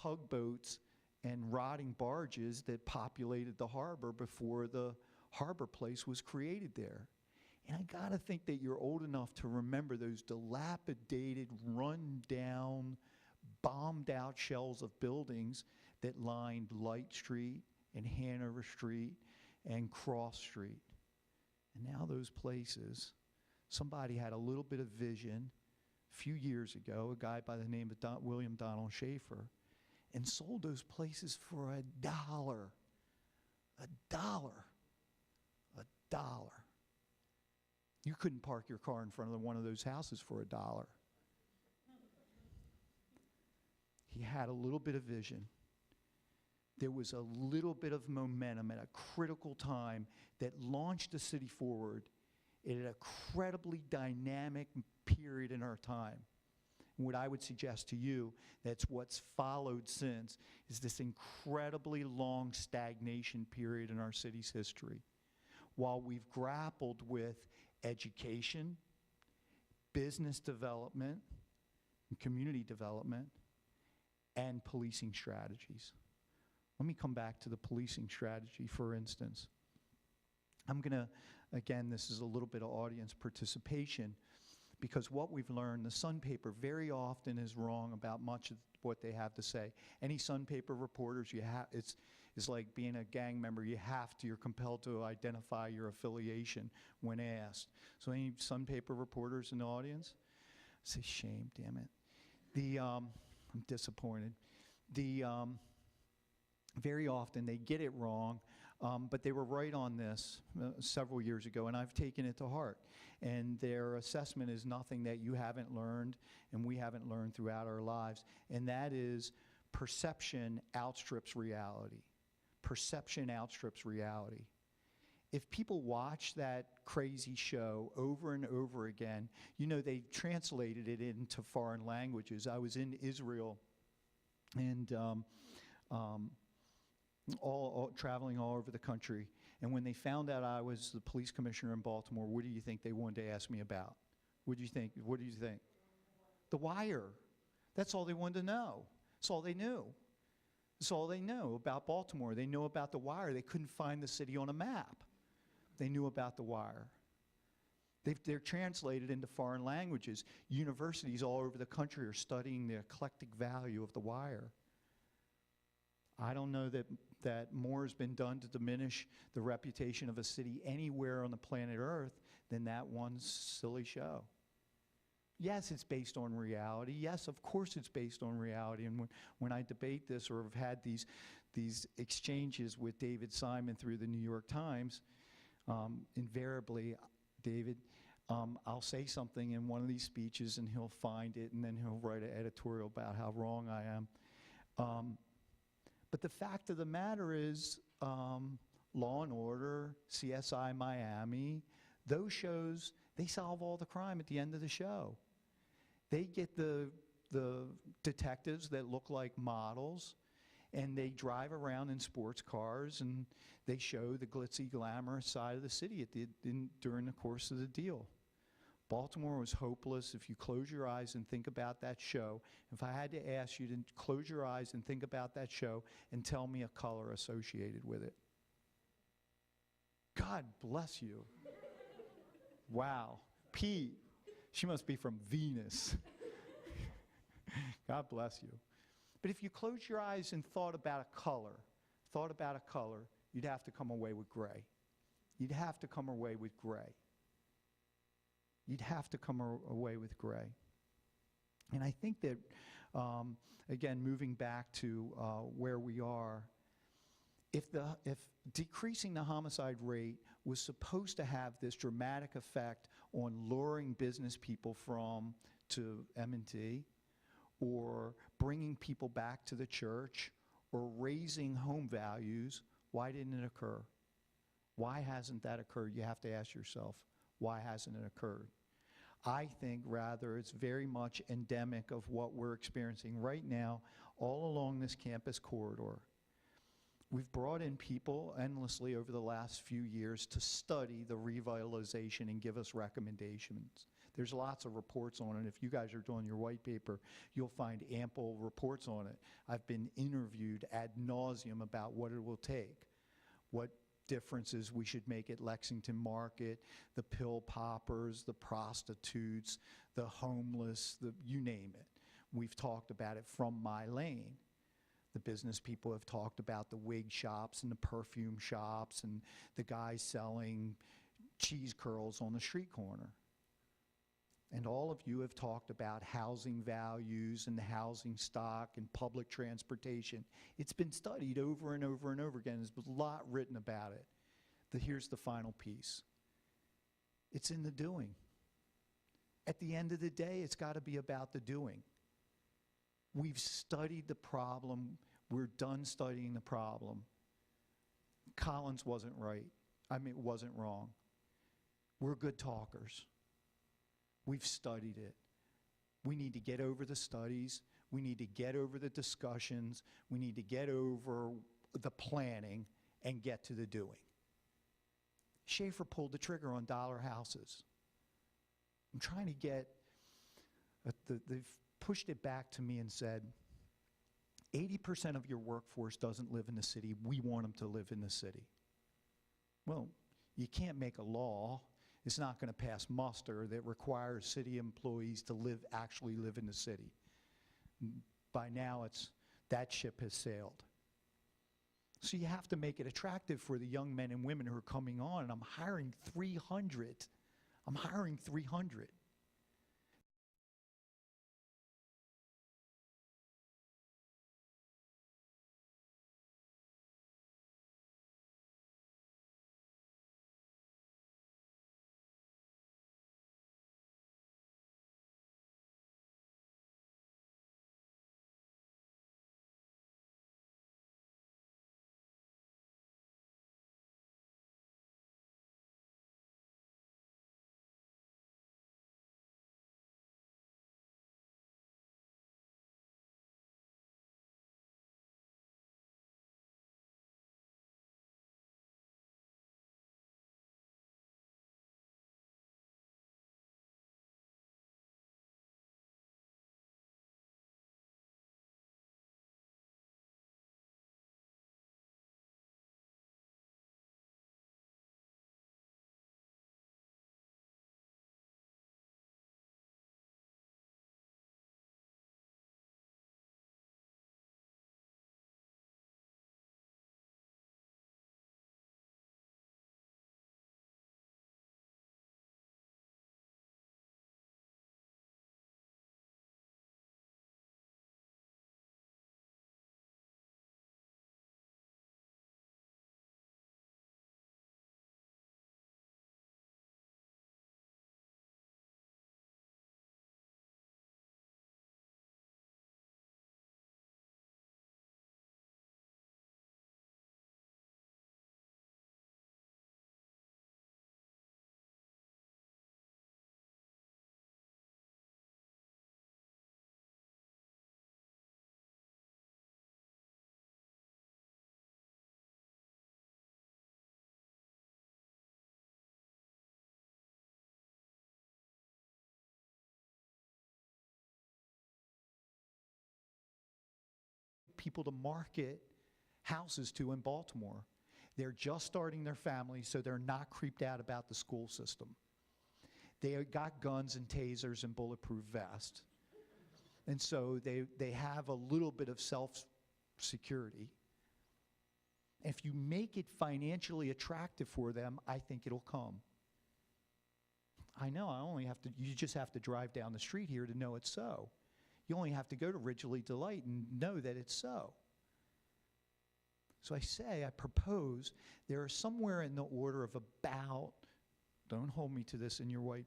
tugboats and rotting barges that populated the harbor before the harbor place was created there. And I got to think that you're old enough to remember those dilapidated, run-down, bombed-out shells of buildings that lined Light Street and Hanover Street and Cross Street. And now those places, somebody had a little bit of vision a few years ago, a guy by the name of William Donald Schaefer, and sold those places for $1. $1. $1. You couldn't park your car in front of one of those houses for $1. He had a little bit of vision. There was a little bit of momentum at a critical time that launched the city forward in an incredibly dynamic period in our time. And what I would suggest to you, that's what's followed since, is this incredibly long stagnation period in our city's history. While we've grappled with education, business development, and community development, and policing strategies. Let me come back to the policing strategy, for instance. I'm going to, again, this is a little bit of audience participation, because what we've learned, the Sun paper very often is wrong about much of what they have to say. Any Sun paper reporters, it's like being a gang member. You're compelled to identify your affiliation when asked. So any Sun paper reporters in the audience? Say shame, damn it. I'm disappointed. Very often they get it wrong, but they were right on this several years ago, and I've taken it to heart. And their assessment is nothing that you haven't learned and we haven't learned throughout our lives, and that is perception outstrips reality. Perception outstrips reality. If people watch that crazy show over and over again, you know, they translated it into foreign languages. I was in Israel and traveling all over the country. And when they found out I was the police commissioner in Baltimore, what do you think they wanted to ask me about? What do you think? What do you think? The wire. That's all they wanted to know. That's all they knew. That's all they knew about Baltimore. They knew about the wire. They couldn't find the city on a map. They knew about the wire. They're translated into foreign languages. Universities all over the country are studying the eclectic value of the wire. I don't know that more has been done to diminish the reputation of a city anywhere on the planet Earth than that one silly show. Yes, it's based on reality. Yes, of course it's based on reality. And when I debate this or have had these exchanges with David Simon through the New York Times, invariably, David, I'll say something in one of these speeches and he'll find it and then he'll write an editorial about how wrong I am. But the fact of the matter is, Law and Order, CSI Miami, those shows, they solve all the crime at the end of the show. They get the detectives that look like models, and they drive around in sports cars, and they show the glitzy, glamorous side of the city during the course of the deal. Baltimore was hopeless. If you close your eyes and think about that show, if I had to ask you to close your eyes and think about that show and tell me a color associated with it. God bless you. Wow. Pete, she must be from Venus. God bless you. But if you close your eyes and thought about a color, you'd have to come away with gray. You'd have to come away with gray. You'd have to come away with gray. And I think that, again, moving back to where we are, if decreasing the homicide rate was supposed to have this dramatic effect on luring business people to M&T, or bringing people back to the church, or raising home values, why didn't it occur? Why hasn't that occurred? You have to ask yourself, why hasn't it occurred? I think rather it's very much endemic of what we're experiencing right now all along this campus corridor. We've brought in people endlessly over the last few years to study the revitalization and give us recommendations. There's lots of reports on it. If you guys are doing your white paper, you'll find ample reports on it. I've been interviewed ad nauseum about what it will take, what differences we should make at Lexington Market, the pill poppers, the prostitutes, the homeless, you name it. We've talked about it from my lane. The business people have talked about the wig shops and the perfume shops and the guys selling cheese curls on the street corner. And all of you have talked about housing values and the housing stock and public transportation. It's been studied over and over and over again. There's been a lot written about it. Here's the final piece. It's in the doing. At the end of the day, it's got to be about the doing. We've studied the problem. We're done studying the problem. Collins wasn't right. I mean, it wasn't wrong. We're good talkers. We've studied it. We need to get over the studies. We need to get over the discussions. We need to get over the planning and get to the doing. Schaefer pulled the trigger on dollar houses. I'm trying to get, they've pushed it back to me and said, 80% of your workforce doesn't live in the city. We want them to live in the city. Well, you can't make a law. It's not going to pass muster that requires city employees to actually live in the city. By now, that ship has sailed. So you have to make it attractive for the young men and women who are coming on, and I'm hiring 300. I'm hiring 300. People to market houses to in Baltimore. They're just starting their family, so they're not creeped out about the school system. They got guns and tasers and bulletproof vests. And so they have a little bit of self-security. If you make it financially attractive for them, I think it'll come. I know, you just have to drive down the street here to know it's so. You only have to go to Ridgely Delight and know that it's so. So I propose there are somewhere in the order of about, don't hold me to this in your white